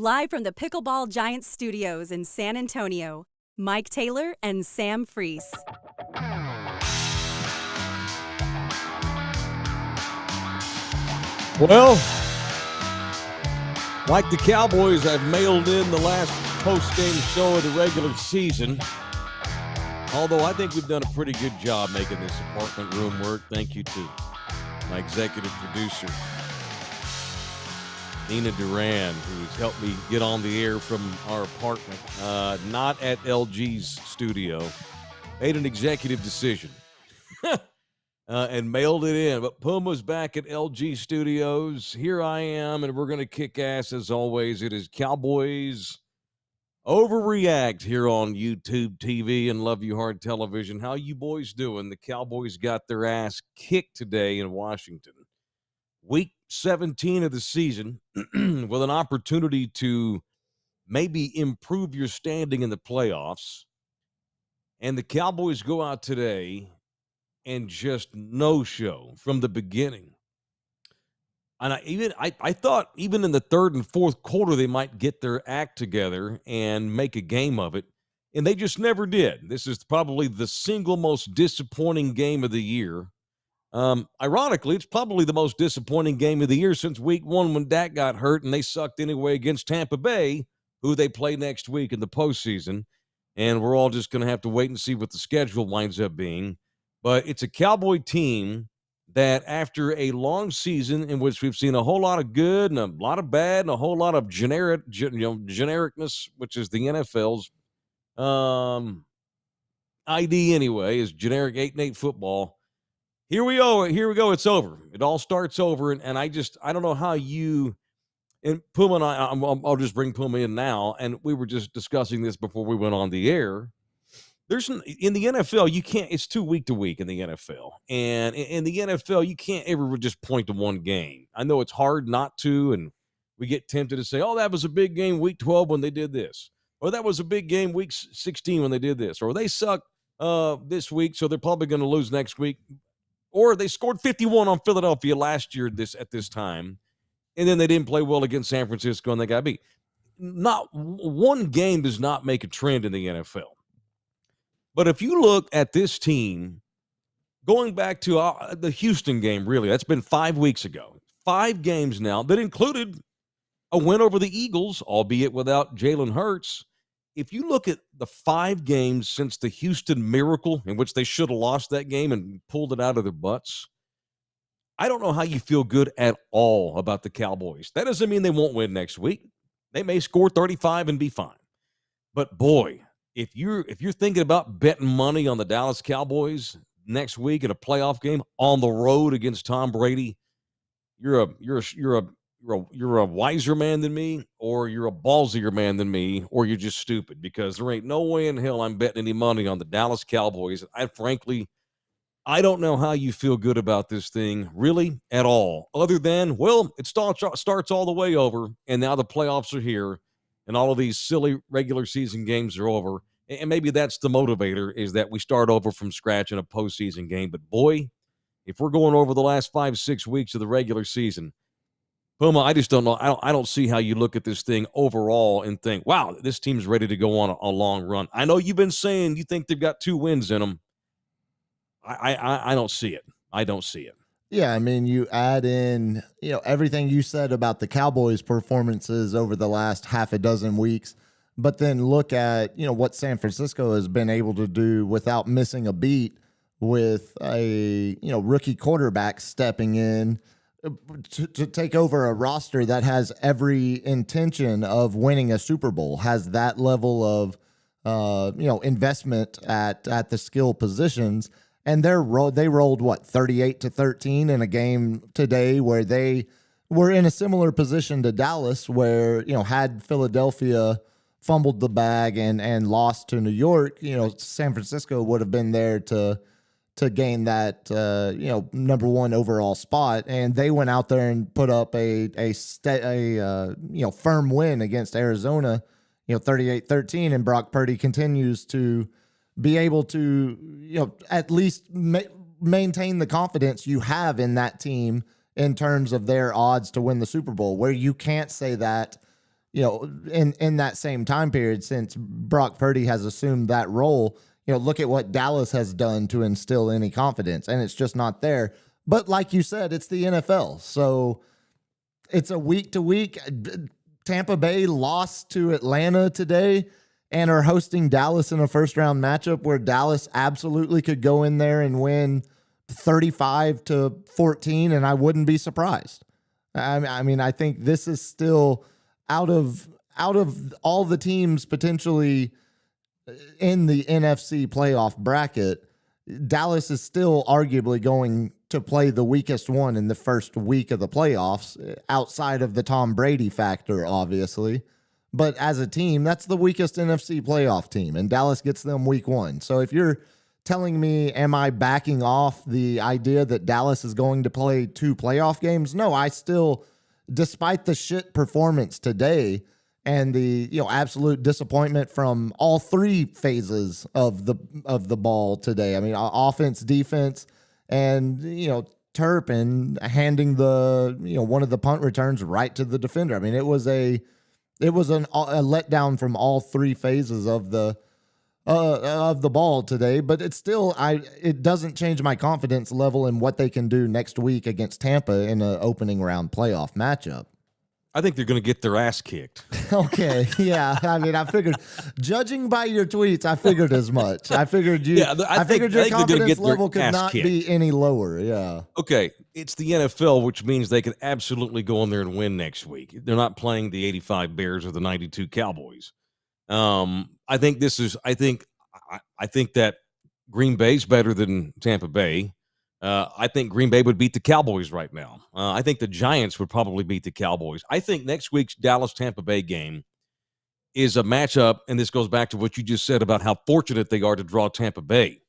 Live from the Pickleball Giants studios in San Antonio, Mike Taylor and Sam Freese. Well, like the Cowboys, I've mailed in the last post-game show of the regular season. Although I think we've done a pretty good job making this apartment room work. Thank you to my executive producer, Nina Duran, who's helped me get on the air from our apartment, not at LG's studio. Made an executive decision and mailed it in. But Puma's back at LG Studios. Here I am, and we're going to kick ass as always. It is Cowboys Overreact here on YouTube TV and Love You Hard Television. How you boys doing? The Cowboys got their ass kicked today in Washington. Week 17 of the season with an opportunity to maybe improve your standing in the playoffs. And the Cowboys go out today and just no-show from the beginning. And I thought even in the third and fourth quarter they might get their act together and make a game of it, and they just never did. This is probably the single most disappointing game of the year. Ironically, it's probably the most disappointing game of the year since week one when Dak got hurt and they sucked anyway against Tampa Bay, who they play next week in the postseason. And we're all just going to have to wait and see what the schedule winds up being. But it's a Cowboy team that after a long season in which we've seen a whole lot of good and a lot of bad and a whole lot of genericness, which is the NFL's ID anyway, is generic 8-8 football. Here we go. It's over. It all starts over. And I don't know how you, and Puma and I'll just bring Puma in now. And we were just discussing this before we went on the air. In the NFL, you can't, it's too week to week in the NFL. And in the NFL, you can't ever just point to one game. I know it's hard not to. And we get tempted to say, oh, that was a big game week 12 when they did this. Or that was a big game week 16 when they did this. Or they suck this week, so they're probably going to lose next week. Or they scored 51 on Philadelphia last year at this time, and then they didn't play well against San Francisco, and they got beat. Not one game does not make a trend in the NFL. But if you look at this team, going back to the Houston game, really, that's been 5 weeks ago. 5 games now that included a win over the Eagles, albeit without Jalen Hurts. If you look at the 5 games since the Houston Miracle, in which they should have lost that game and pulled it out of their butts, I don't know how you feel good at all about the Cowboys. That doesn't mean they won't win next week. They may score 35 and be fine. But boy, if you're thinking about betting money on the Dallas Cowboys next week in a playoff game on the road against Tom Brady, you're a wiser man than me, or you're a ballsier man than me, or you're just stupid, because there ain't no way in hell I'm betting any money on the Dallas Cowboys. I don't know how you feel good about this thing, really, at all, other than, well, it starts all the way over, and now the playoffs are here, and all of these silly regular season games are over, and maybe that's the motivator, is that we start over from scratch in a postseason game. But boy, if we're going over the last 5-6 weeks of the regular season, Puma, I just don't know. I don't see how you look at this thing overall and think, wow, this team's ready to go on a long run. I know you've been saying you think they've got 2 wins in them. I don't see it. I don't see it. Yeah, I mean, you add in, everything you said about the Cowboys' performances over the last half a dozen weeks, but then look at, what San Francisco has been able to do without missing a beat with a, rookie quarterback stepping in to take over a roster that has every intention of winning a Super Bowl, has that level of, investment at the skill positions. And they rolled 38-13 in a game today where they were in a similar position to Dallas, where, had Philadelphia fumbled the bag and lost to New York, San Francisco would have been there to gain that, number 1 overall spot. And they went out there and put up a firm win against Arizona, 38-13. And Brock Purdy continues to be able to, at least maintain the confidence you have in that team in terms of their odds to win the Super Bowl, where you can't say that in that same time period since Brock Purdy has assumed that role. Look at what Dallas has done to instill any confidence, and it's just not there. But like you said, it's the NFL. So it's a week to week. Tampa Bay lost to Atlanta today and are hosting Dallas in a first round matchup where Dallas absolutely could go in there and win 35-14, and I wouldn't be surprised. I mean, I think this is still out of all the teams potentially in the NFC playoff bracket, Dallas is still arguably going to play the weakest one in the first week of the playoffs, outside of the Tom Brady factor, obviously. But as a team, that's the weakest NFC playoff team, and Dallas gets them week one. So if you're telling me, am I backing off the idea that Dallas is going to play 2 playoff games? No, I still, despite the shit performance today and the absolute disappointment from all 3 phases of the ball today. I mean, offense, defense, and Turpin handing the one of the punt returns right to the defender. I mean, it was a letdown from all 3 phases of the ball today, but it's still it doesn't change my confidence level in what they can do next week against Tampa in an opening round playoff matchup. I think they're going to get their ass kicked. Okay, yeah. I mean, I figured, judging by your tweets, I figured as much. I figured I figured your confidence level could not be any lower. Yeah. Okay, it's the NFL, which means they could absolutely go in there and win next week. They're not playing the 85 Bears or the 92 Cowboys. I think that Green Bay's better than Tampa Bay. I think Green Bay would beat the Cowboys right now. I think the Giants would probably beat the Cowboys. I think next week's Dallas-Tampa Bay game is a matchup, and this goes back to what you just said about how fortunate they are to draw Tampa Bay,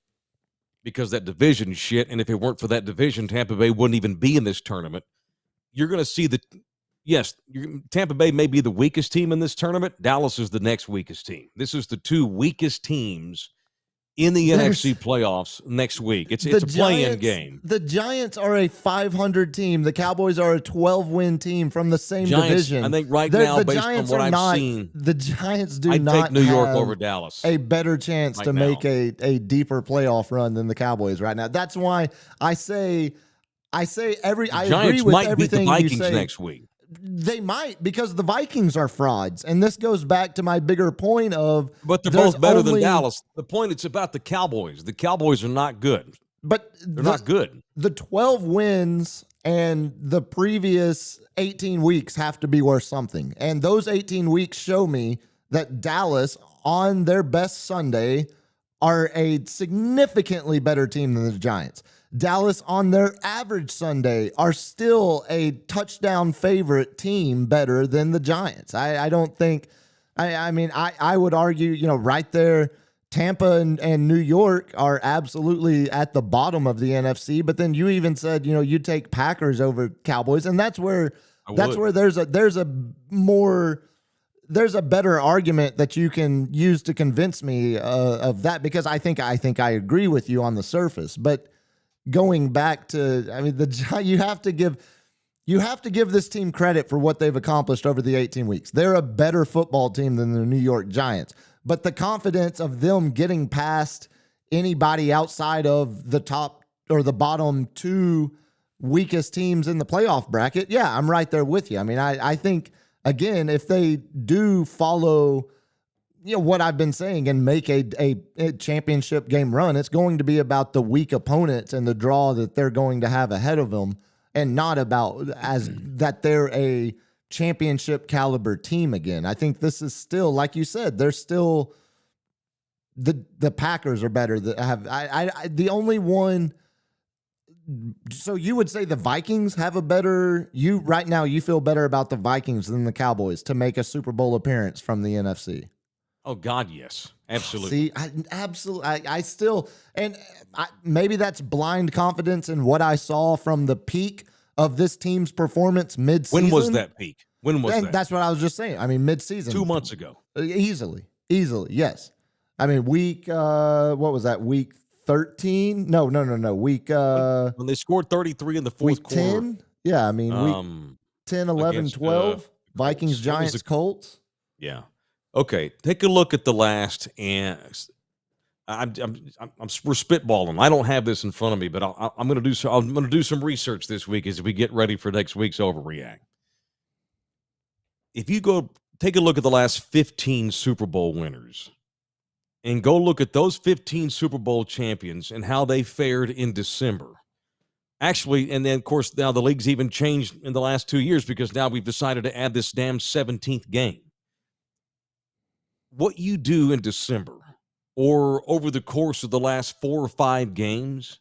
because that division shit, and if it weren't for that division, Tampa Bay wouldn't even be in this tournament. You're going to see Tampa Bay may be the weakest team in this tournament. Dallas is the next weakest team. This is the 2 weakest teams in the NFC playoffs next week. It's a play-in game. The Giants are a 500 team. The Cowboys are a 12-win team from the same division. I think now, based on what I've seen, the Giants I'd take New York over Dallas. A better chance to make a deeper playoff run than the Cowboys right now. That's why I say I agree with everything you say. Beat the Vikings next week. They might, because the Vikings are frauds. And this goes back to my bigger point of... But they're both better than Dallas. The point, it's about the Cowboys. The Cowboys are not good. But they're not good. The 12 wins and the previous 18 weeks have to be worth something. And those 18 weeks show me that Dallas, on their best Sunday, are a significantly better team than the Giants. Dallas, on their average Sunday, are still a touchdown favorite team better than the Giants. I don't think, I would argue, right there, Tampa and New York are absolutely at the bottom of the NFC. But then you even said, you take Packers over Cowboys, and that's where there's a better argument that you can use to convince me of that, because I think I agree with you on the surface, but going back to, you have to give this team credit for what they've accomplished over the 18 weeks. They're a better football team than the New York Giants, but the confidence of them getting past anybody outside of the top or the bottom 2 weakest teams in the playoff bracket, yeah, I'm right there with you. I think, again, if they do follow what I've been saying and make a championship game run, it's going to be about the weak opponents and the draw that they're going to have ahead of them, and not about that they're a championship caliber team again. I think this is still, like you said, they're still the Packers are better. The only one. So you would say the Vikings have a better, right now you feel better about the Vikings than the Cowboys to make a Super Bowl appearance from the NFC? Oh, God, yes. Absolutely. See, I still, maybe that's blind confidence in what I saw from the peak of this team's performance mid-season. When was that peak? That? That's what I was just saying. Mid-season. 2 months ago. Easily, yes. Week, what was that, week 13? No. Week, when they scored 33 in the fourth quarter. 10? Yeah, week 10, 11, 12. Vikings, Colts. Giants, Colts. Yeah. Okay. Take a look at the last, and we're spitballing. I don't have this in front of me, but I'm going to do so. I'm going to do some research this week as we get ready for next week's Overreact. If you go take a look at the last 15 Super Bowl winners, and go look at those 15 Super Bowl champions and how they fared in December. Actually, and then, of course, now the league's even changed in the last 2 years because now we've decided to add this damn 17th game. What you do in December or over the course of the last 4 or 5 games,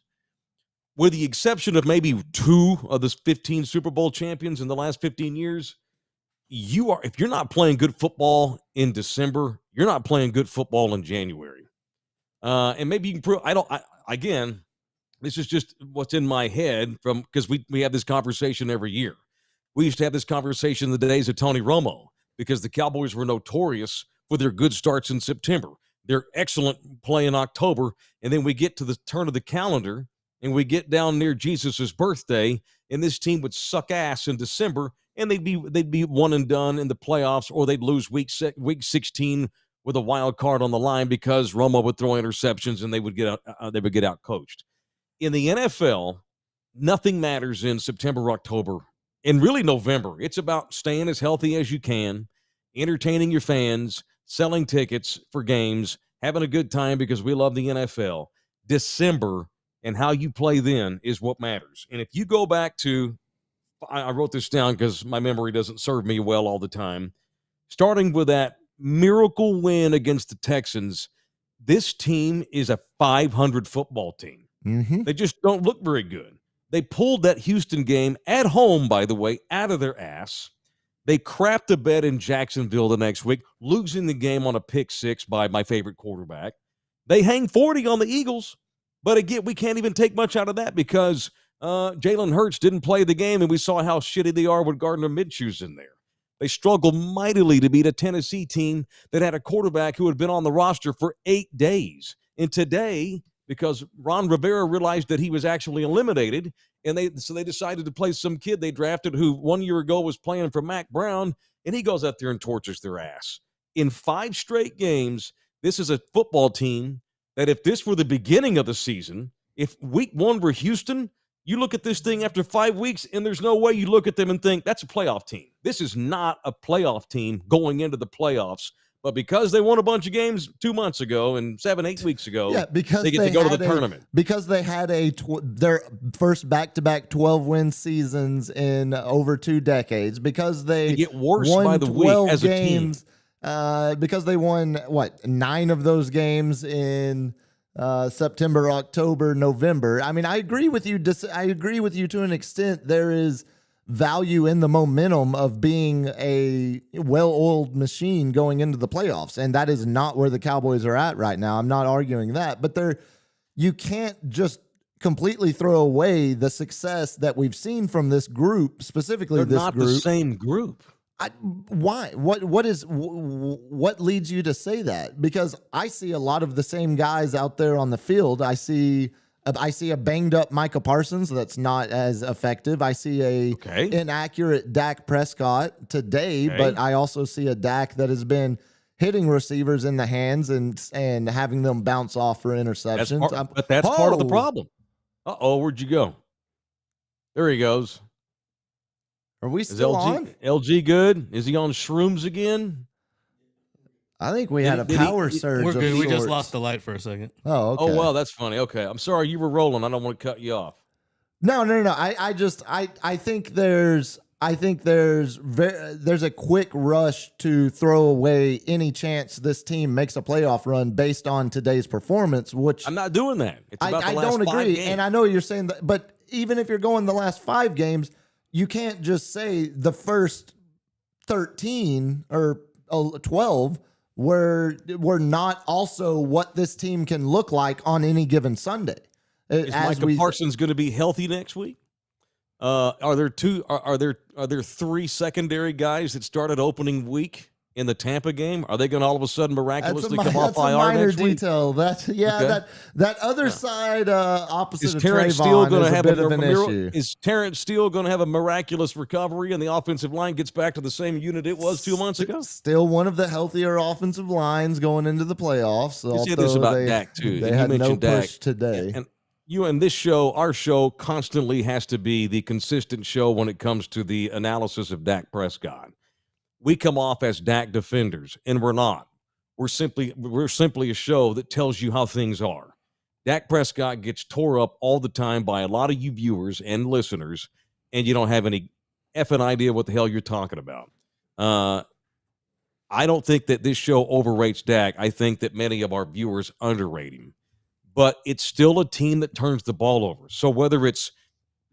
with the exception of maybe 2 of the 15 Super Bowl champions in the last 15 years, if you're not playing good football in December, you're not playing good football in January. And maybe you can prove, again, this is just what's in my head because we have this conversation every year. We used to have this conversation in the days of Tony Romo because the Cowboys were notorious for their good starts in September. They're excellent play in October. And then we get to the turn of the calendar and we get down near Jesus's birthday and this team would suck ass in December. And they'd be one and done in the playoffs, or they'd lose week 16 with a wild card on the line because Romo would throw interceptions and they would get out coached. In the NFL, nothing matters in September, October, and really November. It's about staying as healthy as you can, entertaining your fans, selling tickets for games, having a good time because we love the NFL. December and how you play then is what matters. And if you go back to I wrote this down because my memory doesn't serve me well all the time. Starting with that miracle win against the Texans, this team is a 500 football team. Mm-hmm. They just don't look very good. They pulled that Houston game at home, by the way, out of their ass. They crapped the bed in Jacksonville the next week, losing the game on a pick 6 by my favorite quarterback. They hang 40 on the Eagles, but again, we can't even take much out of that because Jalen Hurts didn't play the game, and we saw how shitty they are with Gardner Minshew's in there. They struggled mightily to beat a Tennessee team that had a quarterback who had been on the roster for 8 days. And today, because Ron Rivera realized that he was actually eliminated, and they decided to play some kid they drafted who 1 year ago was playing for Mac Brown, and he goes out there and tortures their ass. In 5 straight games, this is a football team that if this were the beginning of the season, if week 1 were Houston, you look at this thing after 5 weeks, and there's no way you look at them and think, that's a playoff team. This is not a playoff team going into the playoffs. But because they won a bunch of games 2 months ago and 7-8 weeks ago, because they get to go to the tournament. Because they had their first back-to-back 12-win seasons in over 2 decades. Because they get worse won by the 12 week as games, a team. Because they won, 9 of those games in September, October, November. I mean, I agree with you. I agree with you to an extent. There is value in the momentum of being a well-oiled machine going into the playoffs, and that is not where the Cowboys are at right now. I'm not arguing that, but you can't just completely throw away the success that we've seen from this group, specifically They're this not group. the same group. Why? What leads you to say that? Because I see a lot of the same guys out there on the field. I see a banged up Micah Parsons that's not as effective. I see a inaccurate Dak Prescott today, but I also see a Dak that has been hitting receivers in the hands and having them bounce off for interceptions. That's part of the problem. Uh-oh, where'd you go? There he goes. Are we still on? LG good? Is he on shrooms again? I think we had a power surge. We're good. We just lost the light for a second. Oh, okay. Oh, well, that's funny. Okay. I'm sorry you were rolling. I don't want to cut you off. No. I think there's a quick rush to throw away any chance this team makes a playoff run based on today's performance, which I'm not doing that. It's about I the last don't agree. 5 games. And I know you're saying that, but even if you're going the last 5 games, you can't just say the first 13 or 12 were not also what this team can look like on any given Sunday. Is Micah Parsons going to be healthy next week? Are there 3 secondary guys that started opening week in the Tampa game? Are they going to all of a sudden miraculously come off That's a IR minor next week? detail. Okay. That other side opposite Is of Terrence Steele Trayvon going is to a have bit of an issue. Is Terrence Steele going to have a miraculous recovery and the offensive line gets back to the same unit it was 2 months ago? Still one of the healthier offensive lines going into the playoffs. You said this about Dak too. They and had you no mentioned Dak push today. And you and this show, our show, constantly has to be the consistent show when it comes to the analysis of Dak Prescott. We come off as Dak defenders, and we're not. We're simply a show that tells you how things are. Dak Prescott gets tore up all the time by a lot of you viewers and listeners, and you don't have any effing idea what the hell you're talking about. I don't think that this show overrates Dak. I think that many of our viewers underrate him. But it's still a team that turns the ball over. So whether it's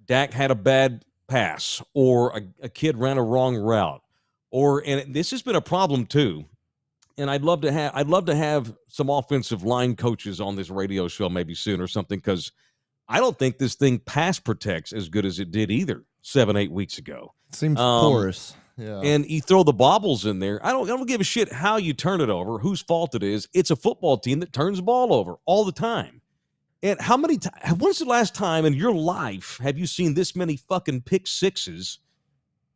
Dak had a bad pass or a kid ran a wrong route, and this has been a problem too. And I'd love to have some offensive line coaches on this radio show maybe soon or something, because I don't think this thing pass protects as good as it did either 7-8 weeks ago. Seems porous. Yeah. And you throw the bobbles in there. I don't give a shit how you turn it over, whose fault it is. It's a football team that turns the ball over all the time. And how many times? When's the last time in your life have you seen this many fucking pick sixes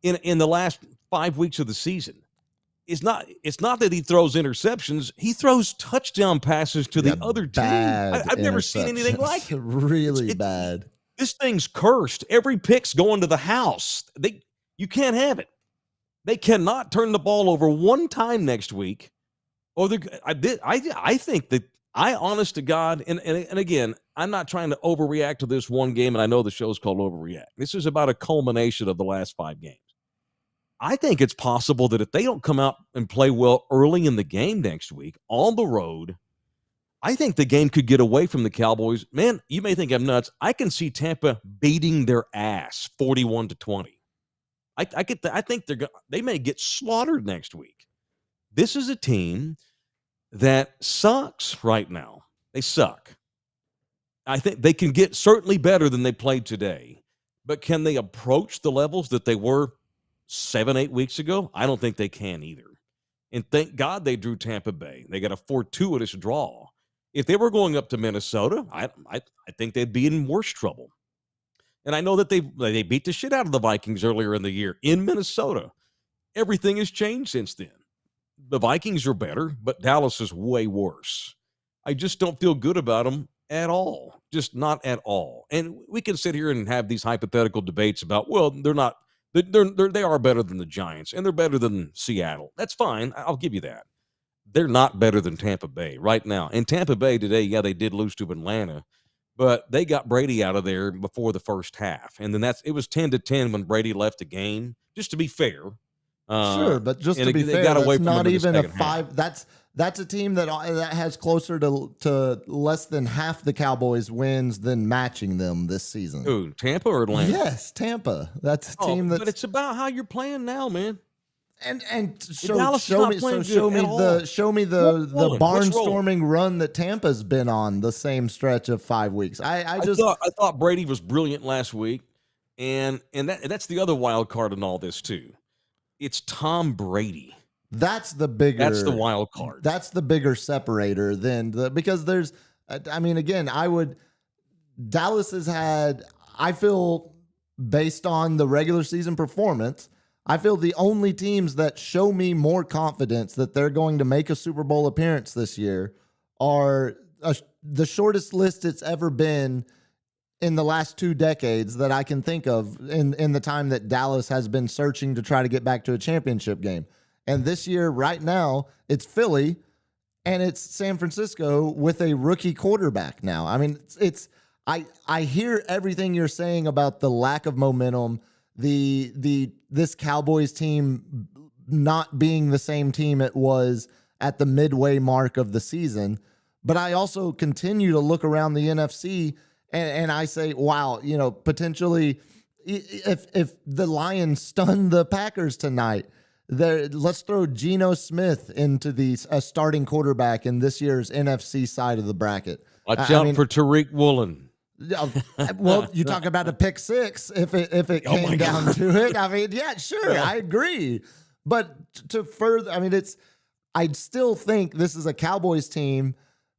in the last 5 weeks of the season? It's not that he throws interceptions. He throws touchdown passes to the other team. I've never seen anything like it. Really bad. This thing's cursed. Every pick's going to the house. You can't have it. They cannot turn the ball over one time next week. I think that, honest to God, and again, I'm not trying to overreact to this one game, and I know the show's called Overreact. This is about a culmination of the last 5 games. I think it's possible that if they don't come out and play well early in the game next week on the road, I think the game could get away from the Cowboys. Man, you may think I'm nuts. I can see Tampa beating their ass 41-20. I think they may get slaughtered next week. This is a team that sucks right now. They suck. I think they can get certainly better than they played today, but can they approach the levels that they were 7-8 weeks ago? I don't think they can either. And thank God they drew Tampa Bay. They got a fortuitous draw. If they were going up to Minnesota, I think they'd be in worse trouble. And I know that they beat the shit out of the Vikings earlier in the year in Minnesota. Everything has changed since then. The Vikings are better, but Dallas is way worse. I just don't feel good about them at all. Just not at all. And we can sit here and have these hypothetical debates about, well, they are better than the Giants, and they're better than Seattle. That's fine. I'll give you that. They're not better than Tampa Bay right now. And Tampa Bay today, yeah, they did lose to Atlanta, but they got Brady out of there before the first half. And then it was 10-10 when Brady left the game, just to be fair. Sure, but just to be fair, that's not even a 5. That's a team that has closer to less than half the Cowboys' wins than matching them this season. Ooh, Tampa or Atlanta? Yes, Tampa. That's a team that. But it's about how you're playing now, man. And show me the barnstorming run that Tampa's been on the same stretch of 5 weeks. I thought Brady was brilliant last week, and that's the other wild card in all this too. It's Tom Brady. That's the wild card. That's the bigger separator because there's, Dallas has had, I feel, based on the regular season performance, I feel the only teams that show me more confidence that they're going to make a Super Bowl appearance this year are the shortest list it's ever been in the last 2 decades that I can think of in the time that Dallas has been searching to try to get back to a championship game. And this year, right now, it's Philly and it's San Francisco with a rookie quarterback now. I mean, I hear everything you're saying about the lack of momentum, this Cowboys team not being the same team it was at the midway mark of the season. But I also continue to look around the NFC and I say, wow, potentially if the Lions stun the Packers tonight, let's throw Geno Smith into a starting quarterback in this year's NFC side of the bracket. Watch out for Tariq Woolen. Well, you talk about a pick 6 if it came down to it. I mean, yeah, sure, I agree. But to further, I mean, I'd still think this is a Cowboys team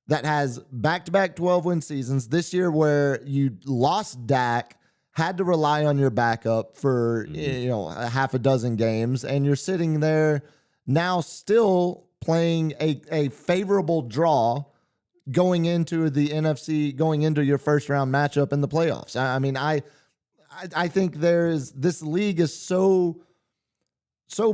that has back-to-back 12-win seasons. This year where you lost Dak, had to rely on your backup for a half a dozen games, and you're sitting there now still playing a favorable draw going into the NFC, going into your first round matchup in the playoffs. I mean, I think this league is so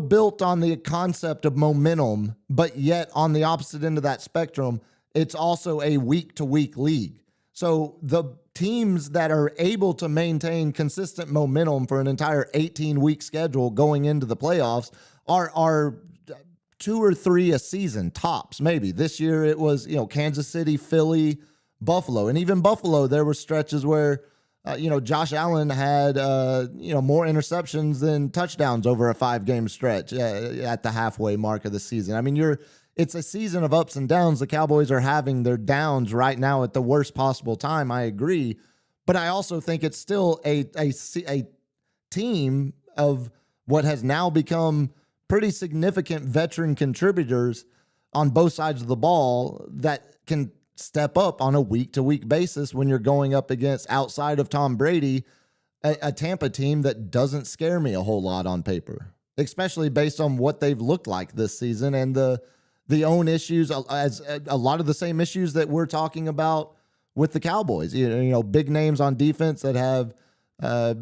built on the concept of momentum, but yet on the opposite end of that spectrum, it's also a week-to-week league. So the teams that are able to maintain consistent momentum for an entire 18-week schedule going into the playoffs are 2 or 3 a season, tops, maybe. This year it was, Kansas City, Philly, Buffalo. And even Buffalo, there were stretches where, Josh Allen had, more interceptions than touchdowns over a 5-game stretch at the halfway mark of the season. I mean, it's a season of ups and downs. The Cowboys are having their downs right now at the worst possible time. I agree. But I also think it's still a team of what has now become pretty significant veteran contributors on both sides of the ball that can step up on a week-to-week basis when you're going up against, outside of Tom Brady, a Tampa team that doesn't scare me a whole lot on paper, especially based on what they've looked like this season and the own issues, as a lot of the same issues that we're talking about with the Cowboys. Big names on defense that have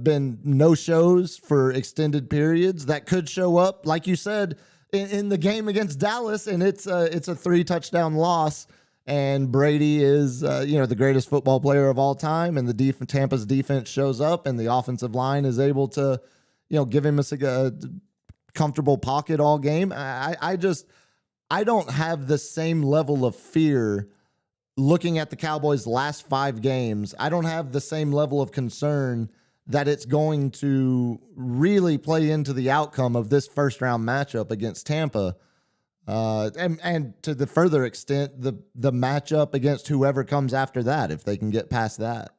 been no-shows for extended periods that could show up, like you said, in the game against Dallas, and it's a 3-touchdown loss. And Brady is, the greatest football player of all time, and Tampa's defense shows up, and the offensive line is able to, give him a comfortable pocket all game. I don't have the same level of fear looking at the Cowboys' last 5 games. I don't have the same level of concern that it's going to really play into the outcome of this first-round matchup against Tampa. And to the further extent, the matchup against whoever comes after that, if they can get past that.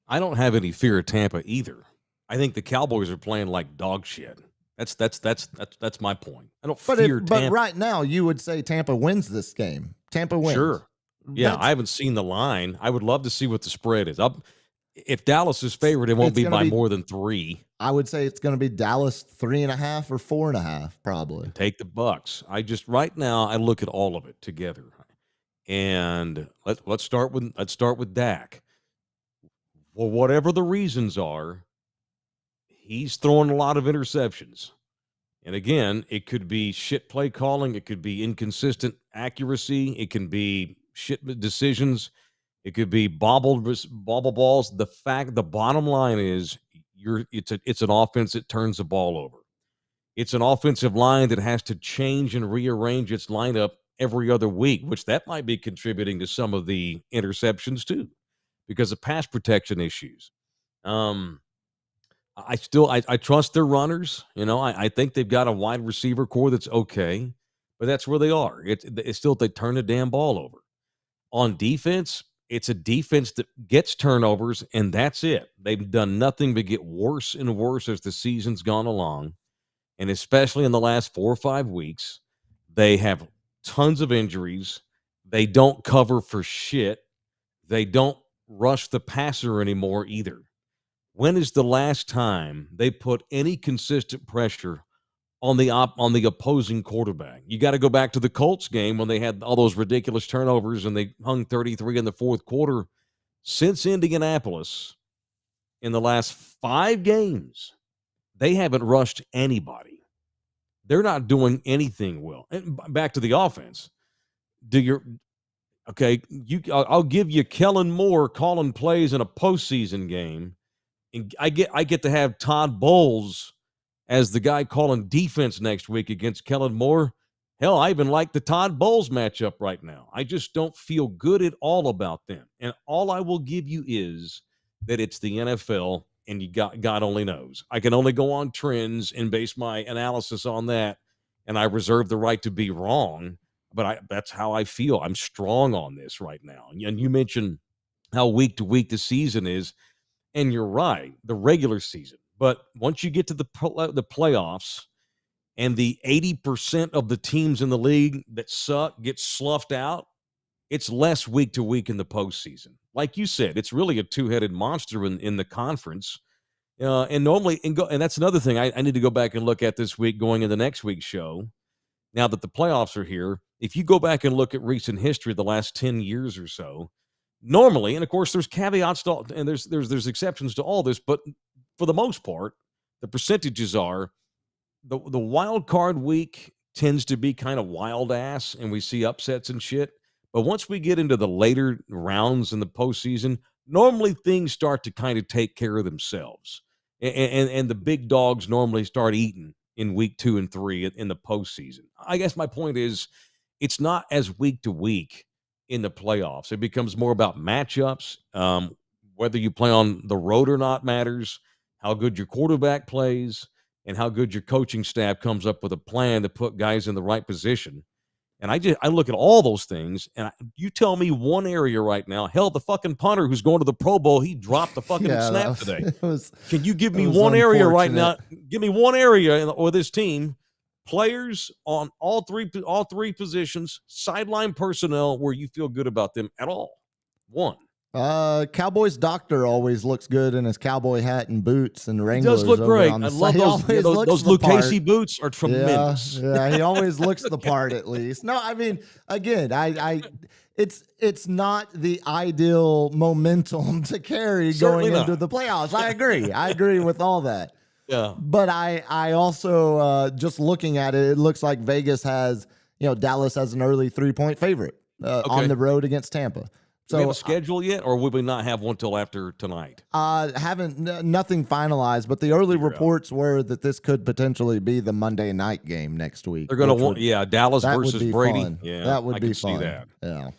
I don't have any fear of Tampa either. I think the Cowboys are playing like dog shit. That's my point. I don't fear Tampa. But right now, you would say Tampa wins this game. Tampa wins. Sure. Yeah, I haven't seen the line. I would love to see what the spread is. If Dallas is favored, it won't be by more than 3. I would say it's going to be Dallas 3.5 or 4.5, probably. Take the Bucks. Right now I look at all of it together, and let's start with Dak. Well, whatever the reasons are, he's throwing a lot of interceptions, and again, it could be shit play calling, it could be inconsistent accuracy, it can be shit decisions. It could be bobble balls. The bottom line is it's an offense that turns the ball over. It's an offensive line that has to change and rearrange its lineup every other week, which that might be contributing to some of the interceptions too, because of pass protection issues. I trust their runners. I think they've got a wide receiver core that's okay, but that's where they are. It's still they turn the damn ball over. On defense, it's a defense that gets turnovers, and that's it. They've done nothing but get worse and worse as the season's gone along, and especially in the last 4 or 5 weeks, they have tons of injuries. They don't cover for shit. They don't rush the passer anymore either. When is the last time they put any consistent pressure on the opposing quarterback? You got to go back to the Colts game when they had all those ridiculous turnovers and they hung 33 in the fourth quarter. Since Indianapolis, in the last 5 games, they haven't rushed anybody. They're not doing anything well. And back to the offense. I'll give you Kellen Moore calling plays in a postseason game, and I get to have Todd Bowles as the guy calling defense next week against Kellen Moore. Hell, I even like the Todd Bowles matchup right now. I just don't feel good at all about them. And all I will give you is that it's the NFL, and God only knows. I can only go on trends and base my analysis on that, and I reserve the right to be wrong, but that's how I feel. I'm strong on this right now. And you mentioned how week to week the season is, and you're right, the regular season. But once you get to the playoffs, and the 80% of the teams in the league that suck get sloughed out, it's less week to week in the postseason. Like you said, it's really a two-headed monster in the conference. And normally, and that's another thing I need to go back and look at this week going into next week's show. Now that the playoffs are here, if you go back and look at recent history, the last 10 years or so, normally, and of course there's caveats to all, and there's exceptions to all this, but for the most part, the percentages are the wild card week tends to be kind of wild ass, and we see upsets and shit. But once we get into the later rounds in the postseason, normally things start to kind of take care of themselves, and the big dogs normally start eating in week 2 and 3 in the postseason. I guess my point is, it's not as week to week in the playoffs. It becomes more about matchups. Whether you play on the road or not matters. How good your quarterback plays, and how good your coaching staff comes up with a plan to put guys in the right position. And I look at all those things, and you tell me one area right now. Hell, the fucking punter who's going to the Pro Bowl, he dropped the fucking snap today. Can you give me one area right now? Give me one area with this team, players on all three positions, sideline personnel, where you feel good about them at all. One. Cowboys doctor always looks good in his cowboy hat and boots and Wranglers. He does look great. I love those Lucchese boots are tremendous. Yeah, he always looks the part at least. No, I mean, again, it's not the ideal momentum to carry Certainly going into not. the playoffs. I agree with all that. Yeah. But I also just looking at it, it looks like Vegas has, Dallas as an early 3-point favorite on the road against Tampa. Do we have a schedule yet, or will we not have one till after tonight? Nothing finalized, but the early reports were that this could potentially be the Monday night game next week. They're going to want, Dallas versus Brady. Fun. Yeah, that would be fun. See that. Yeah.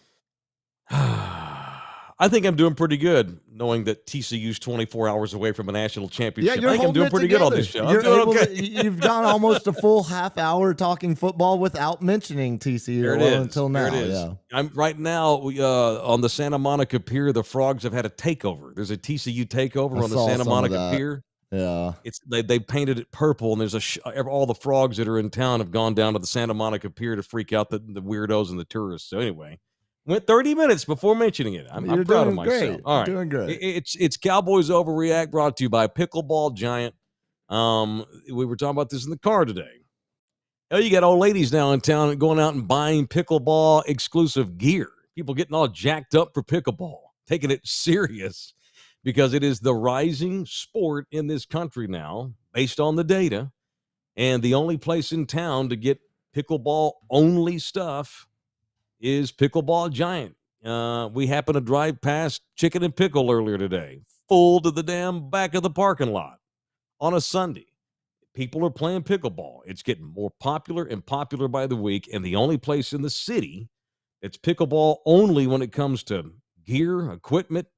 I think I'm doing pretty good, knowing that TCU's 24 hours away from a national championship. Yeah, I think I'm doing pretty good on this show. I'm doing okay. You've gone almost a full half hour talking football without mentioning TCU until now. There it is. Yeah. I'm right now on the Santa Monica Pier. The Frogs have had a takeover. There's a TCU takeover on the Santa Monica Pier. Yeah, they painted it purple, and there's all the frogs that are in town have gone down to the Santa Monica Pier to freak out the weirdos and the tourists. So anyway. Went 30 minutes before mentioning it. I'm proud of myself. Great. All right. Doing great. It's Cowboys Overreact, brought to you by Pickleball Giant. We were talking about this in the car today. Oh, you got old ladies now in town going out and buying pickleball exclusive gear. People getting all jacked up for pickleball, taking it serious because it is the rising sport in this country now, based on the data. And the only place in town to get pickleball only stuff is Pickleball Giant. We happened to drive past Chicken and Pickle earlier today, full to the damn back of the parking lot on a Sunday. People are playing pickleball. It's getting more popular and popular by the week, and the only place in the city that's pickleball only when it comes to gear, equipment,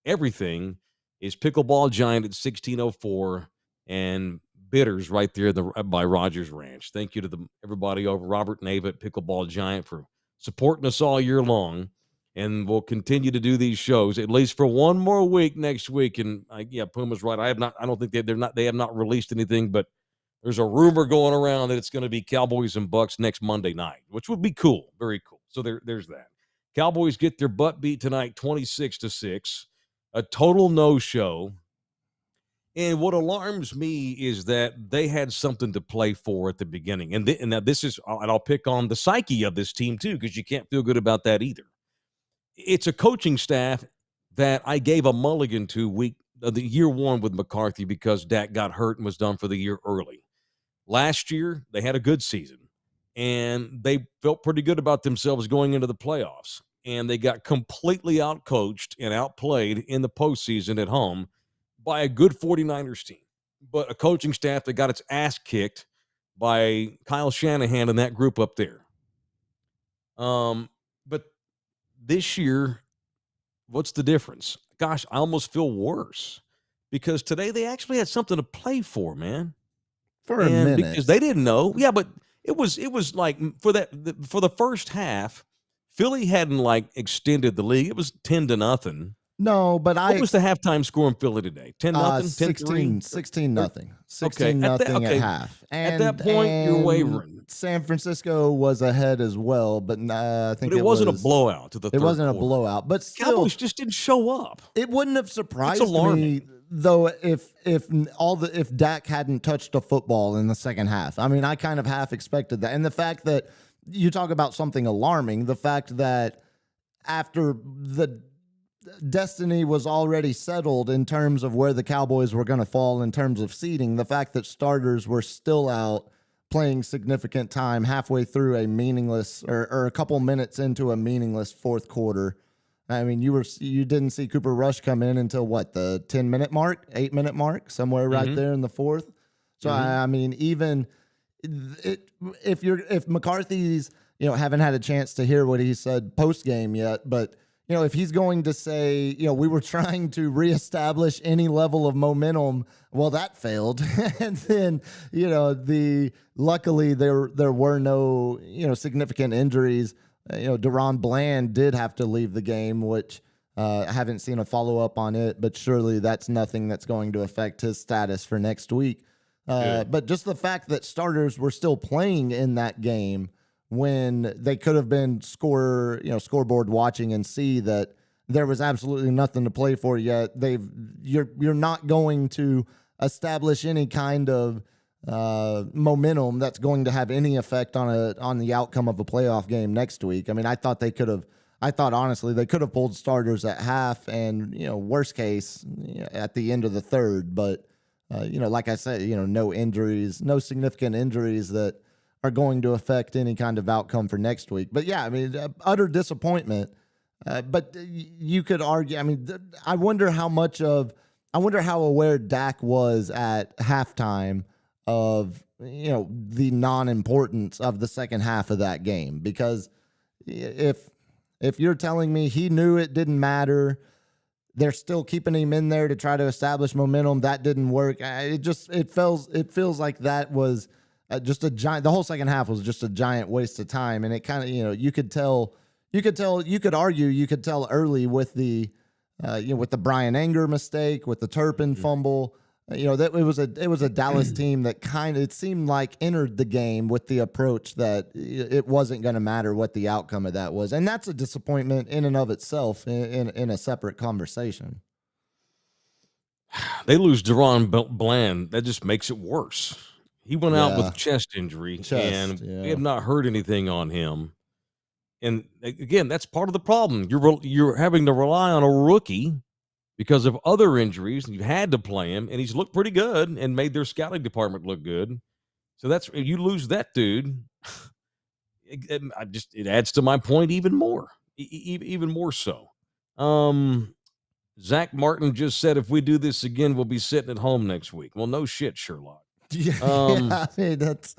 everything is Pickleball Giant at 1604 and Bitters right there by Rogers Ranch. Thank you to everybody over Robert and Ava at Pickleball Giant for supporting us all year long, and we'll continue to do these shows at least for one more week next week. And Puma's right. I don't think they have not released anything, but there's a rumor going around that it's going to be Cowboys and Bucks next Monday night, which would be cool, very cool. So there's that. Cowboys get their butt beat tonight, 26-6, a total no-show. And what alarms me is that they had something to play for at the beginning. And now this is, and I'll pick on the psyche of this team too, because you can't feel good about that either. It's a coaching staff that I gave a mulligan to the year one with McCarthy because Dak got hurt and was done for the year early. Last year, they had a good season, and they felt pretty good about themselves going into the playoffs. And they got completely outcoached and outplayed in the postseason at home by a good 49ers team, but a coaching staff that got its ass kicked by Kyle Shanahan and that group up there. But this year, what's the difference? Gosh, I almost feel worse because today they actually had something to play for, man. For a minute. Because they didn't know. Yeah, but it was like for the first half, Philly hadn't extended the lead. It was 10-0. No, but What was the halftime score in Philly today? 10-0, 10-3? 16 nothing. 16 Okay, nothing at half. At that point, you're wavering. San Francisco was ahead as well, but I think But it wasn't a blowout to the third It wasn't a quarter. blowout, but still, Cowboys just didn't show up. it wouldn't have surprised alarming. me though if Dak hadn't touched a football in the second half. I mean, I kind of half expected that, and the fact that you talk about something alarming, the fact that after the destiny was already settled in terms of where the Cowboys were going to fall in terms of seeding, the fact that starters were still out playing significant time halfway through a meaningless or a couple minutes into a meaningless fourth quarter. I mean, you didn't see Cooper Rush come in until what, the 10-minute mark, 8-minute mark, somewhere right there in the fourth. So I mean, even if McCarthy's, haven't had a chance to hear what he said post game yet, but if he's going to say, we were trying to reestablish any level of momentum, well, that failed. And then, luckily there were no, significant injuries. Deron Bland did have to leave the game, which I haven't seen a follow-up on it, but surely that's nothing that's going to affect his status for next week. But just the fact that starters were still playing in that game when they could have been scoreboard watching and see that there was absolutely nothing to play for yet. You're not going to establish any kind of momentum that's going to have any effect on the outcome of a playoff game next week. I mean, I thought honestly they could have pulled starters at half and, worst case at the end of the third. But, like I said, no injuries, no significant injuries that are going to affect any kind of outcome for next week. But yeah, I mean, utter disappointment. But you could argue, I mean, I wonder how aware Dak was at halftime of, the non-importance of the second half of that game. Because if you're telling me he knew it didn't matter, they're still keeping him in there to try to establish momentum, that didn't work. It feels like that was just a giant. The whole second half was just a giant waste of time, and it kind of, you could tell early with the with the Brian Anger mistake, with the Turpin fumble. That it was a Dallas team that it seemed like entered the game with the approach that it wasn't going to matter what the outcome of that was, and that's a disappointment in and of itself in a separate conversation. They lose Deron Bland. That just makes it worse. He went out with chest injury, and we have not heard anything on him. And again, that's part of the problem. You're having to rely on a rookie because of other injuries, and you had to play him, and he's looked pretty good and made their scouting department look good. So you lose that dude. It adds to my point even more, even more so. Zach Martin just said, if we do this again, we'll be sitting at home next week. Well, no shit, Sherlock. I mean, that's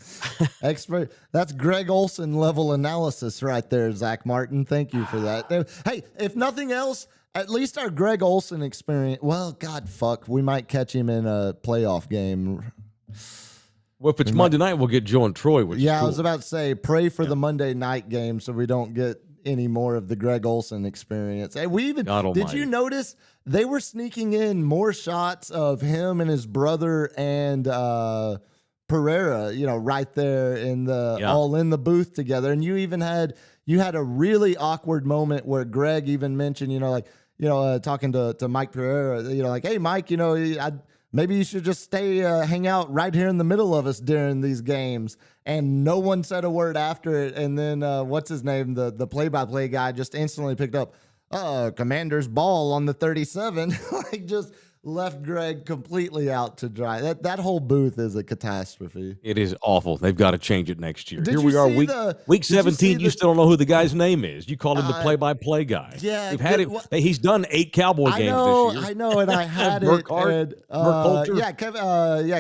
expert. That's Greg Olson level analysis right there, Zach Martin. Thank you for that. Hey, if nothing else, at least our Greg Olson experience. Well, God, we might catch him in a playoff game. Well, if it's Monday night, we'll get Joe and Troy. Which is cool. I was about to say, pray for the Monday night game so we don't get any more of the Greg Olson experience. Hey, did you notice they were sneaking in more shots of him and his brother and Pereira, right there all in the booth together. And you had a really awkward moment where Greg even mentioned, talking to Mike Pereira, like, hey, Mike, maybe you should just hang out right here in the middle of us during these games. And no one said a word after it. And then what's his name? The play-by-play guy just instantly picked up, Commander's ball on the 37. Like, just left Greg completely out to dry. That whole booth is a catastrophe. It is awful. They've got to change it next year. Here we are, week 17. You still don't know who the guy's name is. You called him the play-by-play guy. Yeah, we've had it. He's done 8 Cowboy games this year. I know, and I had it.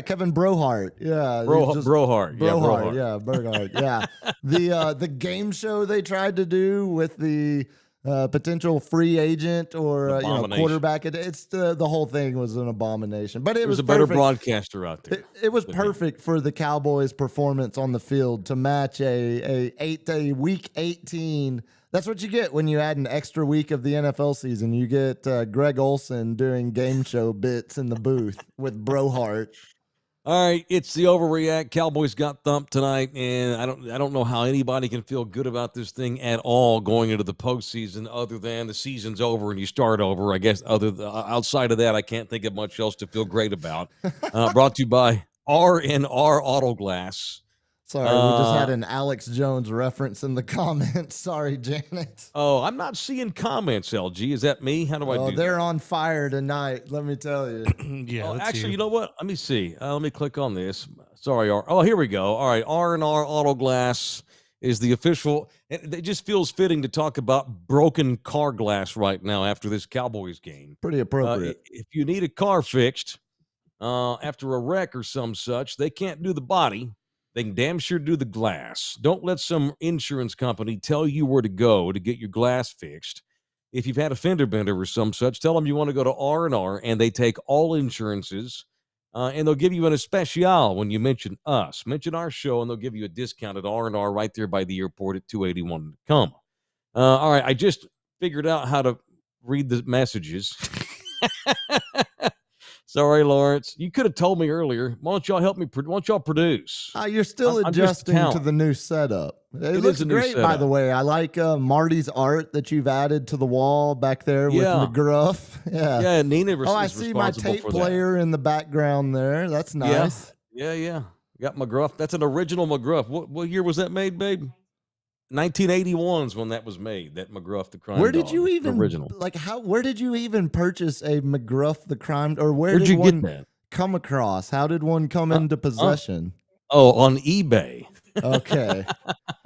Kevin Brohart. Yeah, Brohart. Yeah, Burghardt. Yeah, the game show they tried to do with the potential free agent or Abomination. quarterback. It's the whole thing was an abomination. But it was a better perfect. broadcaster out there. It was perfect for the Cowboys' performance on the field to match a week 18. That's what you get when you add an extra week of the NFL season. You get Greg Olson doing game show bits in the booth with Brohart. All right, it's the Overreact. Cowboys got thumped tonight, and I don't know how anybody can feel good about this thing at all going into the postseason, other than the season's over and you start over. I guess outside of that, I can't think of much else to feel great about. Brought to you by R&R Auto Glass. Sorry, we just had an Alex Jones reference in the comments. Sorry, Janet. Oh, I'm not seeing comments, LG. Is that me? How do I do They're that? on fire tonight, let me tell you. Yeah, Actually, you know what? Let me see. Let me click on this. Sorry, here we go. All right, R&R Auto Glass is the official. It just feels fitting to talk about broken car glass right now after this Cowboys game. Pretty appropriate. If you need a car fixed after a wreck or some such, they can't do the body. They can damn sure do the glass. Don't let some insurance company tell you where to go to get your glass fixed. If you've had a fender bender or some such, tell them you want to go to R&R, and they take all insurances, and they'll give you an especial when you mention us. Mention our show, and they'll give you a discount at R&R right there by the airport at 281 Tacoma. All right, I just figured out how to read the messages. Sorry, Lawrence. You could have told me earlier. Why don't y'all help me? Why don't y'all produce? You're still adjusting to the new setup. It looks great, by the way. I like Marty's art that you've added to the wall back there with McGruff. Yeah, Nina. I see my tape player in the background there. That's nice. Yeah. Got McGruff. That's an original McGruff. What year was that made, babe? 1981 is when that was made. That McGruff the Crime. Where did you Dog, even original? Where did you even purchase a McGruff the Crime? Or where did you get that? Come across? How did one come into possession? On eBay. Okay.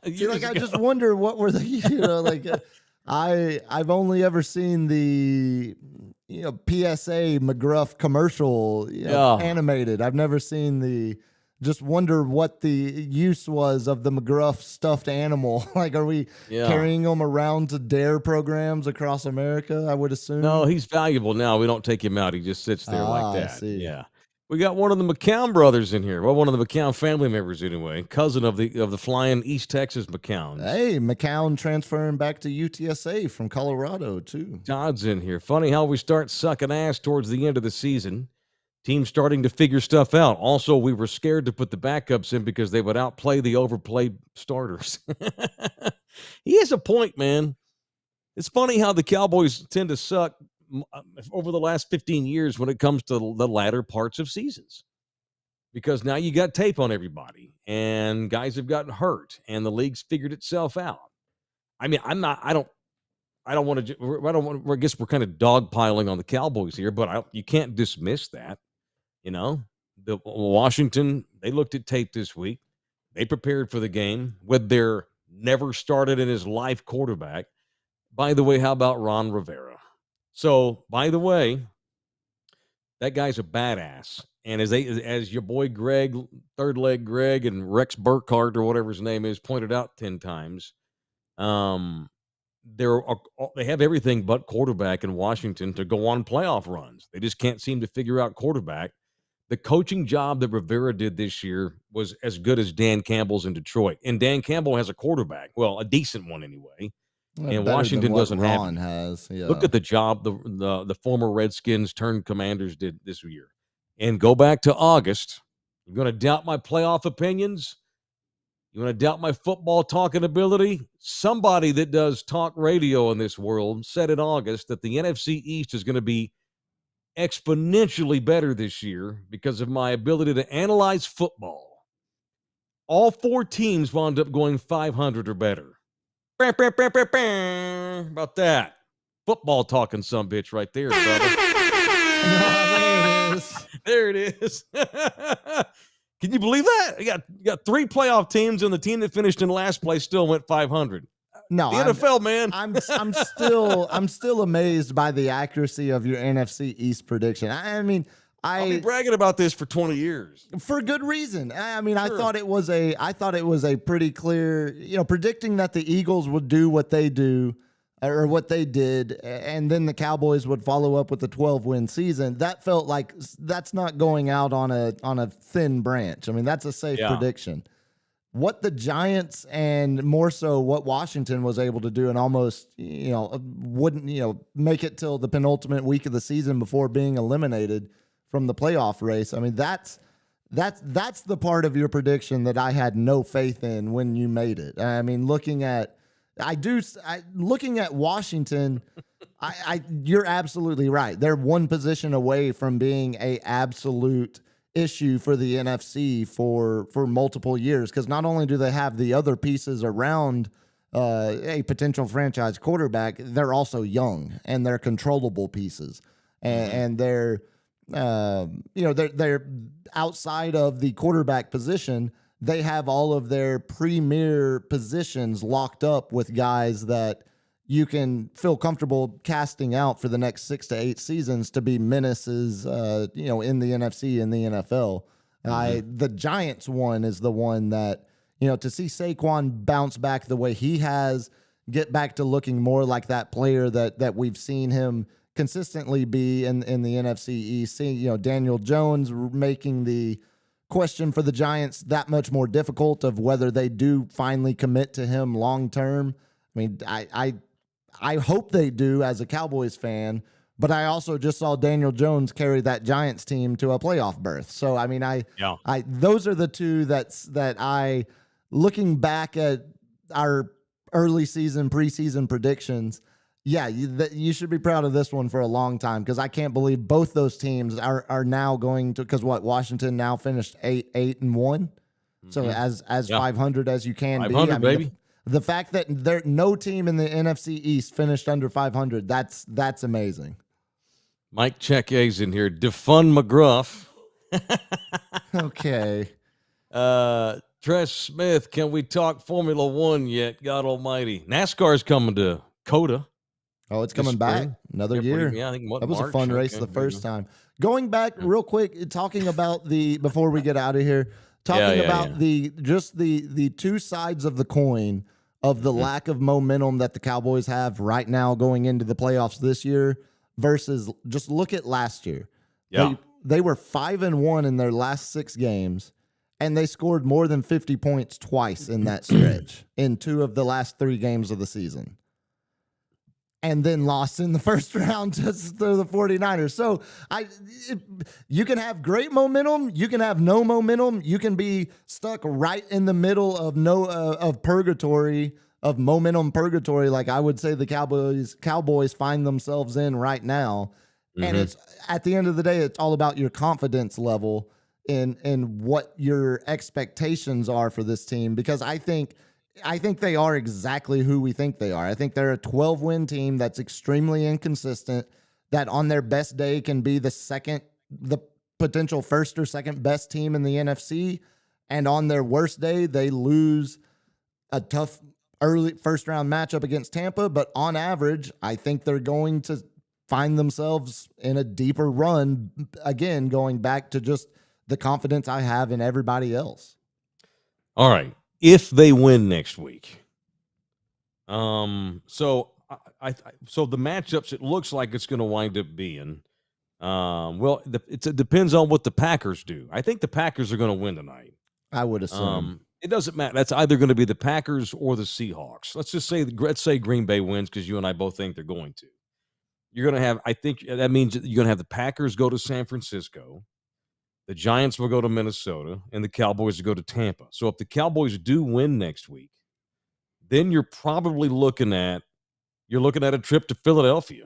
See, I just wonder what were the I've only ever seen the PSA McGruff commercial animated. I've never seen the. Just wonder what the use was of the McGruff stuffed animal. Are we carrying them around to DARE programs across America, I would assume? No, he's valuable now. We don't take him out. He just sits there like that. I see. Yeah. We got one of the McCown brothers in here. Well, one of the McCown family members anyway. Cousin of the flying East Texas McCowns. Hey, McCown transferring back to UTSA from Colorado, too. Todd's in here. Funny how we start sucking ass towards the end of the season. Team starting to figure stuff out. Also, we were scared to put the backups in because they would outplay the overplayed starters. He has a point, man. It's funny how the Cowboys tend to suck over the last 15 years when it comes to the latter parts of seasons. Because now you got tape on everybody, and guys have gotten hurt, and the league's figured itself out. I mean, I guess we're kind of dogpiling on the Cowboys here, but you can't dismiss that. The Washington, they looked at tape this week. They prepared for the game with their never started in his life quarterback. By the way, how about Ron Rivera? So, by the way, that guy's a badass. And as your boy Greg, Third Leg Greg, and Rex Burkhardt, or whatever his name is, pointed out 10 times, they have everything but quarterback in Washington to go on playoff runs. They just can't seem to figure out quarterback. The coaching job that Rivera did this year was as good as Dan Campbell's in Detroit. And Dan Campbell has a quarterback. Well, a decent one anyway. And Washington doesn't have Ron has. Yeah. Look at the job the former Redskins turned Commanders did this year. And go back to August. You're going to doubt my playoff opinions? You want to doubt my football talking ability? Somebody that does talk radio in this world said in August that the NFC East is going to be exponentially better this year because of my ability to analyze football. All 4 teams wound up going 500 or better. About that. Football talking sumbitch right there, brother. There it is. Can you believe that? You got 3 playoff teams, and the team that finished in last place still went 500. No, the NFL, man. I'm still amazed by the accuracy of your NFC East prediction. I'll be bragging about this for 20 years for good reason. I mean, sure. I thought it was a pretty clear, predicting that the Eagles would do what they do. or what they did, and then the Cowboys would follow up with a 12-win season, that felt like that's not going out on a thin branch. I mean, that's a safe prediction. What the Giants and more so what Washington was able to do and almost, wouldn't, make it till the penultimate week of the season before being eliminated from the playoff race. I mean, that's the part of your prediction that I had no faith in when you made it. I mean, looking at Washington, you're absolutely right. They're one position away from being a absolute issue for the NFC for multiple years, because not only do they have the other pieces around a potential franchise quarterback, they're also young and they're controllable pieces, and they're they're outside of the quarterback position. They have all of their premier positions locked up with guys that you can feel comfortable casting out for the next 6 to 8 seasons to be menaces, in the NFC and the NFL. The Giants one is the one that, to see Saquon bounce back the way he has, get back to looking more like that player that we've seen him consistently be in the NFC East. Seeing, Daniel Jones making the question for the Giants that much more difficult of whether they do finally commit to him long term. I mean, I hope they do as a Cowboys fan, but I also just saw Daniel Jones carry that Giants team to a playoff berth. So, I mean, those are the two that I, looking back at our early season, preseason predictions, you should be proud of this one for a long time, because I can't believe both those teams are now going to, because Washington now finished 8-1. So as 500 as you can be. 500, baby. The fact that no team in the NFC East finished under 500, that's amazing. Mike Check's in here. Defund McGruff. Okay. Tress Smith, can we talk Formula One yet? God almighty. NASCAR's coming to COTA. Oh, it's coming back another year. I think that was March, a fun race the first time. Going back real quick, talking about before we get out of here, about the two sides of the coin of the lack of momentum that the Cowboys have right now going into the playoffs this year versus just look at last year. Yeah. They were 5-1 in their last 6 games, and they scored more than 50 points twice in that stretch in 2 of the last 3 games of the season. And then lost in the first round to the 49ers. So you can have great momentum, you can have no momentum, you can be stuck right in the middle of momentum purgatory, like I would say the Cowboys find themselves in right now. And it's at the end of the day, it's all about your confidence level in what your expectations are for this team, because I think they are exactly who we think they are. I think they're a 12-win team that's extremely inconsistent, that on their best day can be the potential first or second best team in the NFC, and on their worst day, they lose a tough early first-round matchup against Tampa. But on average, I think they're going to find themselves in a deeper run, again, going back to just the confidence I have in everybody else. All right. If they win next week, so the matchups, it looks like it's going to wind up being, it depends on what the Packers do. I think the Packers are going to win tonight. I would assume. It doesn't matter. That's either going to be the Packers or the Seahawks. Let's say Green Bay wins, because you and I both think they're going to. You're going to have, I think that means you're going to have the Packers go to San Francisco. The Giants will go to Minnesota, and the Cowboys will go to Tampa. So if the Cowboys do win next week, then you're probably looking at a trip to Philadelphia,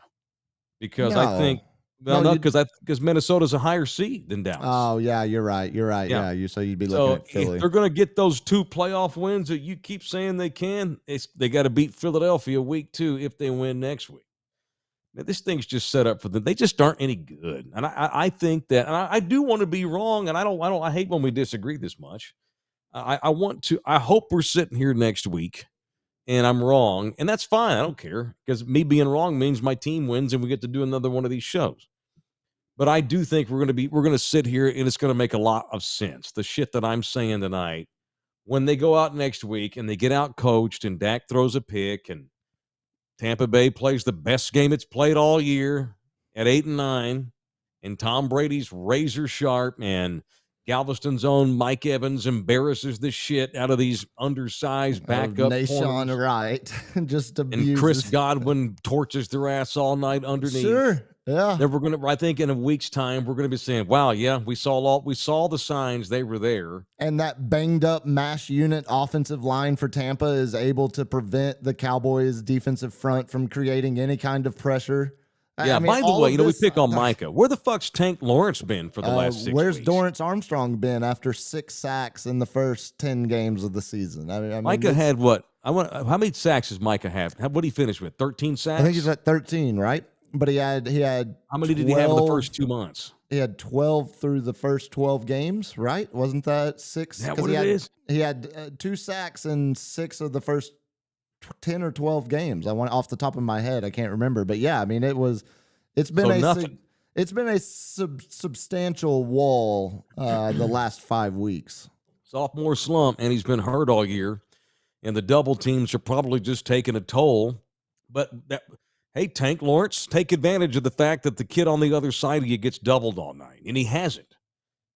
because because Minnesota's a higher seed than Dallas. Oh yeah, you're right. Yeah, so you'd be looking at Philly. If they're going to get those 2 playoff wins that you keep saying they can, they got to beat Philadelphia week 2 if they win next week. This thing's just set up for them. They just aren't any good, and I think that. And I do want to be wrong, and I hate when we disagree this much. I hope we're sitting here next week, and I'm wrong, and that's fine. I don't care, because me being wrong means my team wins, and we get to do another one of these shows. But I do think we're going to sit here, and it's going to make a lot of sense. The shit that I'm saying tonight, when they go out next week and they get out coached, and Dak throws a pick, and Tampa Bay plays the best game it's played all year at 8-9, and Tom Brady's razor sharp, and Galveston's own Mike Evans embarrasses the shit out of these undersized backup corners. Nashawn Wright just abuses. And Chris Godwin torches their ass all night underneath. Sure, yeah. Then we're gonna, I think, in a week's time, we're gonna be saying, "Wow, yeah, we saw the signs; they were there." And that banged up mash unit offensive line for Tampa is able to prevent the Cowboys' defensive front from creating any kind of pressure. Yeah, by the way, we pick on Micah. Where the fuck's Tank Lawrence been for the last 6 where's weeks? Dorrance Armstrong been after 6 sacks in the first 10 games of the season? I mean, Micah had what? How many sacks does Micah have? What did he finish with? 13 sacks? I think he's at 13, right? But he had How many 12, did he have in the first 2 months? He had 12 through the first 12 games, right? Wasn't that 6? Is that what it is? He had 2 sacks in 6 of the first 10 or 12 games. I want off the top of my head, I can't remember, but yeah, I mean it's been a substantial wall the last 5 weeks. Sophomore slump, and he's been hurt all year, and the double teams are probably just taking a toll. But hey, Tank Lawrence, take advantage of the fact that the kid on the other side of you gets doubled all night, and he hasn't.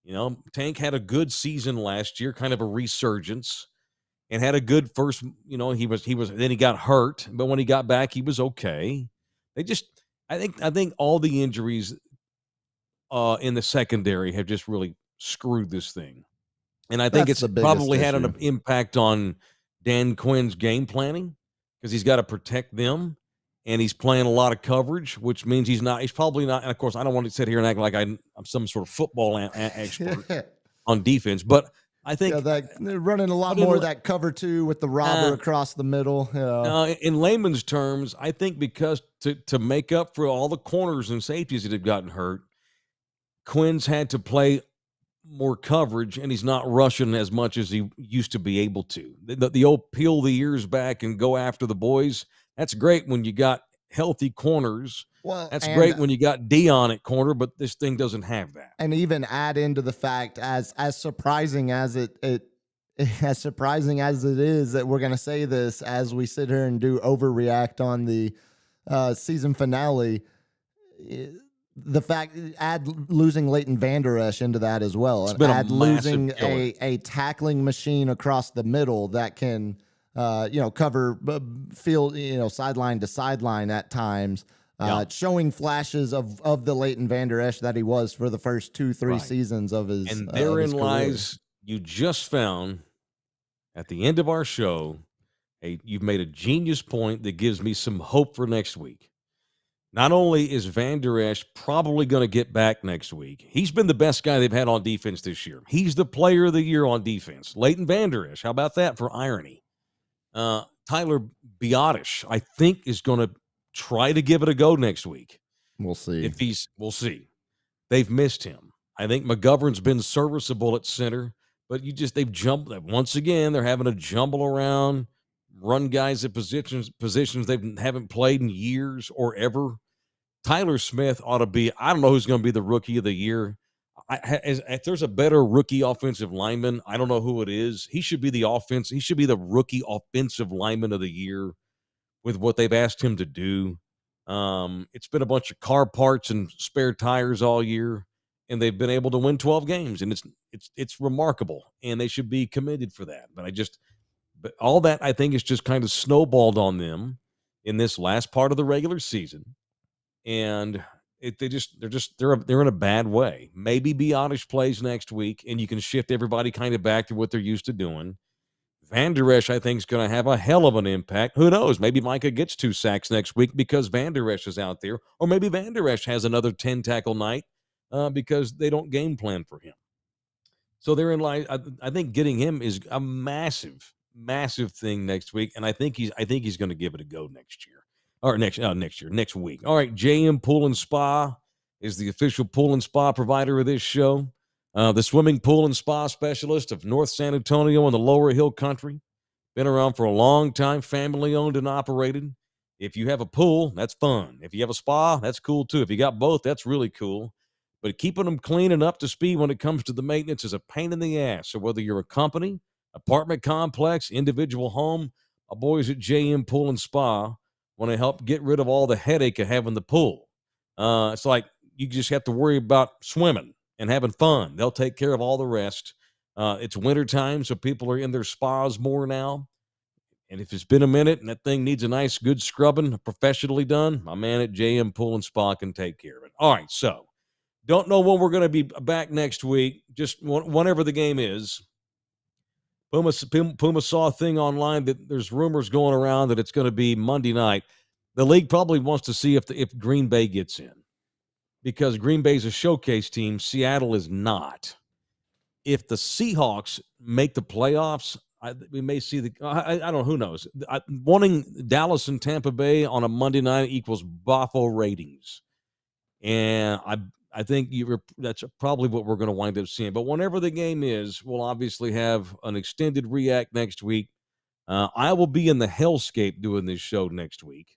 You know, Tank had a good season last year, kind of a resurgence, and had a good first. You know, he was. Then he got hurt, but when he got back, he was okay. I think all the injuries in the secondary have just really screwed this thing, and I think it's probably had an impact on Dan Quinn's game planning because he's got to protect them. And he's playing a lot of coverage, which means he's probably not. And of course, I don't want to sit here and act like I'm some sort of football expert on defense, but I think they're running a lot more of that cover 2 with the robber across the middle. In layman's terms, I think because to make up for all the corners and safeties that have gotten hurt, Quinn's had to play more coverage, and he's not rushing as much as he used to be able to. The old peel the ears back and go after the boys. That's great when you got healthy corners. Well, that's great when you got Dion at corner, but this thing doesn't have that. And even add into the fact, as surprising as it as surprising as it is that we're going to say this as we sit here and do overreact on the season finale. The fact, add losing Leighton Vander Esch into that as well, and add losing a tackling machine across the middle that can. Cover field, sideline to sideline at times, showing flashes of the Leighton Vander Esch that he was for the first 2-3 seasons of his. And therein lies, you just found at the end of our show, you've made a genius point that gives me some hope for next week. Not only is Vander Esch probably going to get back next week, he's been the best guy they've had on defense this year. He's the player of the year on defense. Leighton Vander Esch, how about that for irony? Tyler Biotish, I think, is going to try to give it a go next week. We'll see. We'll see. They've missed him. I think McGovern's been serviceable at center, but they've jumped. Once again, they're having to jumble around, run guys at positions they haven't played in years or ever. Tyler Smith ought to be, I don't know who's going to be the rookie of the year. If there's a better rookie offensive lineman, I don't know who it is. He should be the rookie offensive lineman of the year with what they've asked him to do. It's been a bunch of car parts and spare tires all year, and they've been able to win 12 games, and it's remarkable, and they should be commended for that. But all that, I think, is just kind of snowballed on them in this last part of the regular season, and they're in a bad way. Maybe Biotish plays next week, and you can shift everybody kind of back to what they're used to doing. Vander Esch, I think, is going to have a hell of an impact. Who knows? Maybe Micah gets 2 sacks next week because Vander Esch is out there, or maybe Vander Esch has another 10-tackle night because they don't game plan for him. So therein lies, I think getting him is a massive, massive thing next week, and I think he's going to give it a go next year. Or next week. All right, JM Pool and Spa is the official pool and spa provider of this show. The swimming pool and spa specialist of North San Antonio and the Lower Hill Country. Been around for a long time, family owned and operated. If you have a pool, that's fun. If you have a spa, that's cool too. If you got both, that's really cool. But keeping them clean and up to speed when it comes to the maintenance is a pain in the ass. So whether you're a company, apartment complex, individual home, our boys at JM Pool and Spa want to help get rid of all the headache of having the pool. It's like you just have to worry about swimming and having fun. They'll take care of all the rest. It's wintertime, so people are in their spas more now. And if it's been a minute and that thing needs a nice, good scrubbing, professionally done, my man at JM Pool and Spa can take care of it. All right, so don't know when we're going to be back next week, just whenever the game is. Puma saw a thing online that there's rumors going around that it's going to be Monday night. The league probably wants to see if Green Bay gets in, because Green Bay's a showcase team. Seattle is not. If the Seahawks make the playoffs, we may see I don't know. Who knows? Wanting Dallas and Tampa Bay on a Monday night equals Buffalo ratings. And I think that's probably what we're going to wind up seeing. But whenever the game is, we'll obviously have an extended react next week. I will be in the hellscape doing this show next week.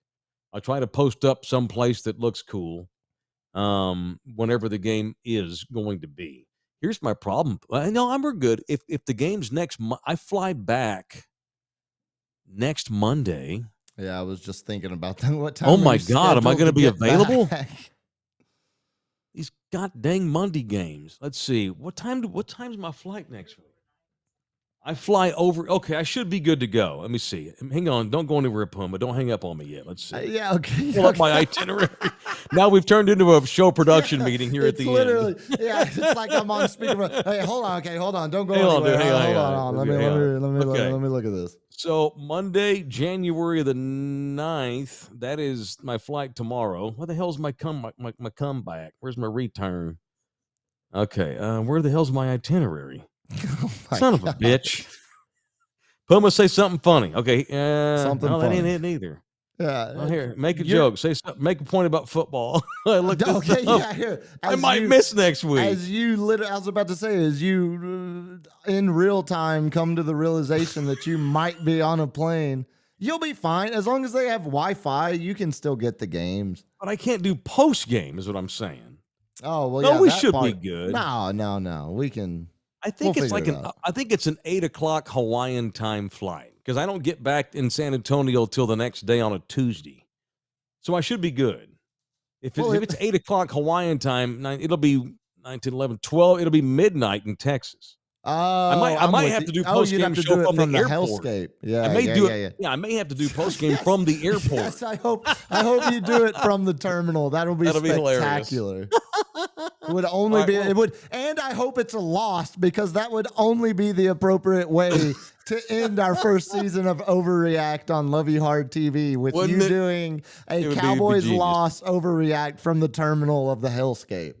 I'll try to post up someplace that looks cool whenever the game is going to be. Here's my problem. No, we're good. If the game's I fly back next Monday. Yeah, I was just thinking about that. What time? Oh my God, am I going to be available? These god dang Monday games. Let's see. What time's my flight next week? I fly over. Okay, I should be good to go. Let me see. Hang on. Don't go anywhere, Puma. Don't hang up on me yet. Let's see. Yeah, okay. Pull up my itinerary. Now we've turned into a show production meeting here at the end. Yeah, it's like I'm on speaker. Hey, hold on. Okay, hold on. Don't go hang anywhere. On, dude, hold on. Let me look at this. So Monday, January the 9th, that is my flight tomorrow. What the hell's my comeback? Where's my return? Okay, where the hell's my itinerary? Son of a bitch. Puma, say something funny. Okay. Something no, funny. That ain't it either. Yeah. Well, here, make a joke. Say something. Make a point about football. I looked okay. Yeah. Here. I might miss next week. I was about to say, as you in real time come to the realization that you might be on a plane, you'll be fine as long as they have Wi-Fi. You can still get the games. But I can't do post game, is what I'm saying. Oh well. No, yeah, we should be good. No. We can. I think it's like I think it's an 8:00 Hawaiian time flight, because I don't get back in San Antonio till the next day on a Tuesday, so I should be good. If it's 8:00 Hawaiian time, it'll be 9, 10, 11, 12. It'll be midnight in Texas. I might have to do post game show from the airport. Hellscape. Yeah, I may do it. Yeah, I may have to do post game from the airport. Yes, I hope you do it from the terminal. That'll be spectacular. It would only it would, and I hope it's a loss, because that would only be the appropriate way to end our first season of Overreact on Love You Hard TV, with doing a Cowboys loss Overreact from the terminal of the hellscape.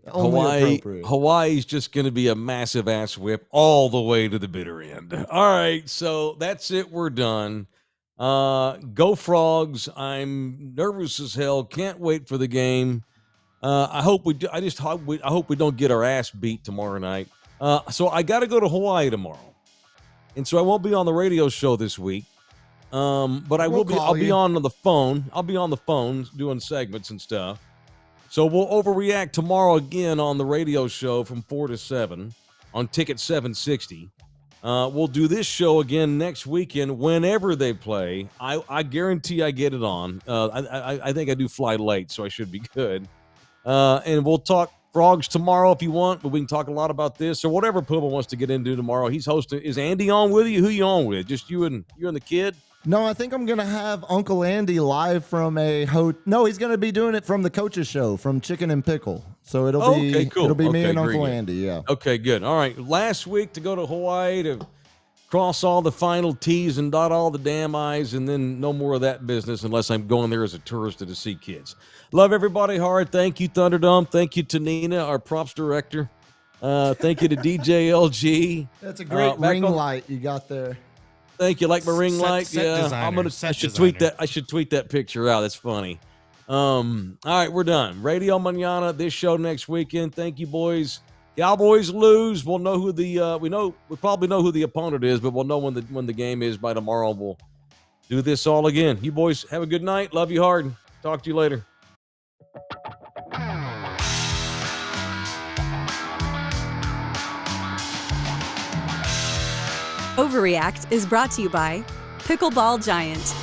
Hawaii's just going to be a massive ass whip all the way to the bitter end. All right, so that's it. We're done. Go Frogs. I'm nervous as hell. Can't wait for the game. I hope we don't get our ass beat tomorrow night. So I got to go to Hawaii tomorrow, and so I won't be on the radio show this week. But I will be. I'll be on the phone. I'll be on the phone doing segments and stuff. So we'll overreact tomorrow again on the radio show from 4 to 7 on Ticket 760. We'll do this show again next weekend whenever they play. I guarantee I get it on. I think I do fly late, so I should be good. And we'll talk Frogs tomorrow if you want, but we can talk a lot about this or whatever Puma wants to get into tomorrow. He's hosting. Is Andy on with you? Who you on with? Just you and the kid? No, I think I'm going to have Uncle Andy live from No, he's going to be doing it from the coach's show from Chicken and Pickle. So it'll be cool. It'll be me and Uncle Andy, yeah. Okay, good. All right, last week to go to Hawaii to cross all the final T's and dot all the damn I's, and then no more of that business unless I'm going there as a tourist to see kids. Love everybody hard. Thank you, Thunderdome. Thank you to Nina, our props director. Thank you to DJ LG. That's a great ring light you got there. Thank you. Like my ring light? Yeah. Designer, I should tweet that. I should tweet that picture out. That's funny. All right, we're done. Radio Mañana, this show next weekend. Thank you, boys. Cowboys lose. We'll know who we probably know who the opponent is, but we'll know when the game is by tomorrow. We'll do this all again. You boys have a good night. Love you hard. Talk to you later. Overreact is brought to you by Pickleball Giant.